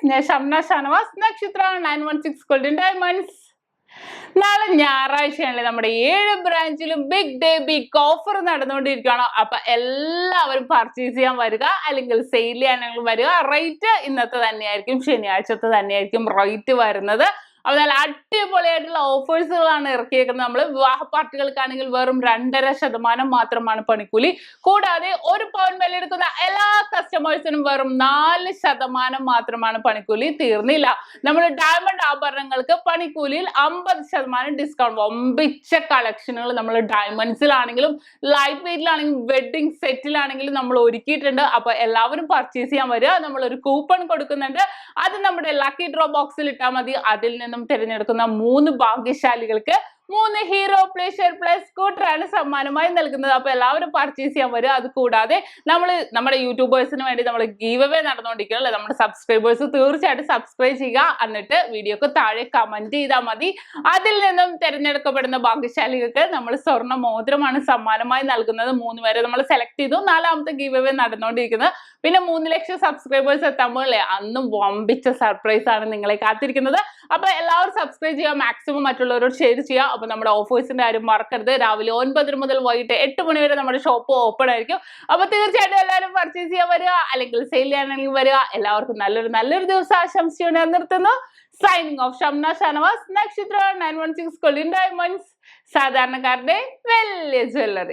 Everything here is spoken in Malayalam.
ഞാൻ ഷംന ഷാനവാസ്, നക്ഷത്ര 916 ഗോൾഡൻ ഡയമണ്ട്സ്. നാളെ ഞായറാഴ്ചയാണല്ലേ, നമ്മുടെ 7 ബ്രാഞ്ചിലും ബിഗ് ഡേ ബിഗ് ഓഫർ നടന്നുകൊണ്ടിരിക്കുകയാണ്. അപ്പൊ എല്ലാവരും പർച്ചേസ് ചെയ്യാൻ വരിക, അല്ലെങ്കിൽ സെയിൽ ചെയ്യാനെങ്കിലും വരിക. റേറ്റ് ഇന്നത്തെ തന്നെയായിരിക്കും, ശനിയാഴ്ചത്തെ തന്നെയായിരിക്കും റേറ്റ് വരുന്നത്. അപ്പോൾ നല്ല അടിപൊളിയായിട്ടുള്ള ഓഫേഴ്സുകളാണ് ഇറക്കിയേക്കുന്നത്. നമ്മൾ വിവാഹ പാർട്ടികൾക്കാണെങ്കിൽ വെറും 2.5% മാത്രമാണ് പണിക്കൂലി. കൂടാതെ 1 പവൻ വിലയെടുക്കുന്ന എല്ലാ കസ്റ്റമേഴ്സിനും വെറും 4% മാത്രമാണ് പണിക്കൂലി. തീർന്നില്ല, നമ്മൾ ഡയമണ്ട് ആഭരണങ്ങൾക്ക് പണിക്കൂലിയിൽ 50% ഡിസ്കൗണ്ട്. വമ്പിച്ച കളക്ഷനുകൾ നമ്മൾ ഡയമണ്ട്സിലാണെങ്കിലും ലൈറ്റ് വെയിറ്റിലാണെങ്കിലും വെഡിങ് സെറ്റിലാണെങ്കിലും നമ്മൾ ഒരുക്കിയിട്ടുണ്ട്. അപ്പൊ എല്ലാവരും പർച്ചേസ് ചെയ്യാൻ വരിക. നമ്മളൊരു കൂപ്പൺ കൊടുക്കുന്നുണ്ട്, അത് നമ്മുടെ ലക്കി ഡ്രോ ബോക്സിൽ ഇട്ടാൽ മതി. അതിൽ നിന്നും തിരഞ്ഞെടുക്കുന്ന 3 ഭാഗ്യശാലികൾക്ക് 3 ഹീറോ പ്ലേഷർ പ്ലസ് സ്കൂട്ടറാണ് സമ്മാനമായി നൽകുന്നത്. അപ്പൊ എല്ലാവരും പർച്ചേസ് ചെയ്യാൻ വരും. അത് കൂടാതെ നമ്മുടെ യൂട്യൂബേഴ്സിന് വേണ്ടി നമ്മൾ ഗീവ് അവേ നടന്നുകൊണ്ടിരിക്കുകയല്ലേ. നമ്മുടെ സബ്സ്ക്രൈബേഴ്സ് തീർച്ചയായിട്ടും സബ്സ്ക്രൈബ് ചെയ്യുക, എന്നിട്ട് വീഡിയോക്ക് താഴെ കമന്റ് ചെയ്താൽ മതി. അതിൽ നിന്നും തിരഞ്ഞെടുക്കപ്പെടുന്ന ഭാഗ്യശാലികൾക്ക് നമ്മൾ സ്വർണ്ണ മോതിരമാണ് സമ്മാനമായി നൽകുന്നത്. 3 പേരെ നമ്മൾ സെലക്ട് ചെയ്തു. 4ാമത്തെ ഗീവ് അവേ നടന്നുകൊണ്ടിരിക്കുന്നത്. പിന്നെ 3 ലക്ഷം സബ്സ്ക്രൈബേഴ്സ് എത്തുമ്പോഴല്ലേ, അന്നും വമ്പിച്ച സർപ്രൈസ് ആണ് നിങ്ങളെ കാത്തിരിക്കുന്നത്. അപ്പൊ എല്ലാവരും സബ്സ്ക്രൈബ് ചെയ്യുക, മാക്സിമം മറ്റുള്ളവരോട് ഷെയർ ചെയ്യുക. അപ്പൊ നമ്മുടെ ഓഫേഴ്സിന്റെ കാര്യം മറക്കരുത്. രാവിലെ 9 മുതൽ വൈകിട്ട് 8 മണി വരെ നമ്മുടെ ഷോപ്പ് ഓപ്പൺ ആയിരിക്കും. അപ്പൊ തീർച്ചയായിട്ടും എല്ലാവരും പർച്ചേസ് ചെയ്യാൻ വരിക, അല്ലെങ്കിൽ സെയിൽ ചെയ്യാനെങ്കിൽ വരിക. എല്ലാവർക്കും നല്ലൊരു ദിവസം ആശംസിച്ചുകൊണ്ട് നിർത്തുന്നു. സൈനിങ് ഓഫ്, ഷംന ഷാനവാസ്, നക്ഷത്ര 916 ഗോൾഡൻ ഡയമണ്ട്സ്, സാധാരണക്കാരുടെ വലിയ ജ്വല്ലറി.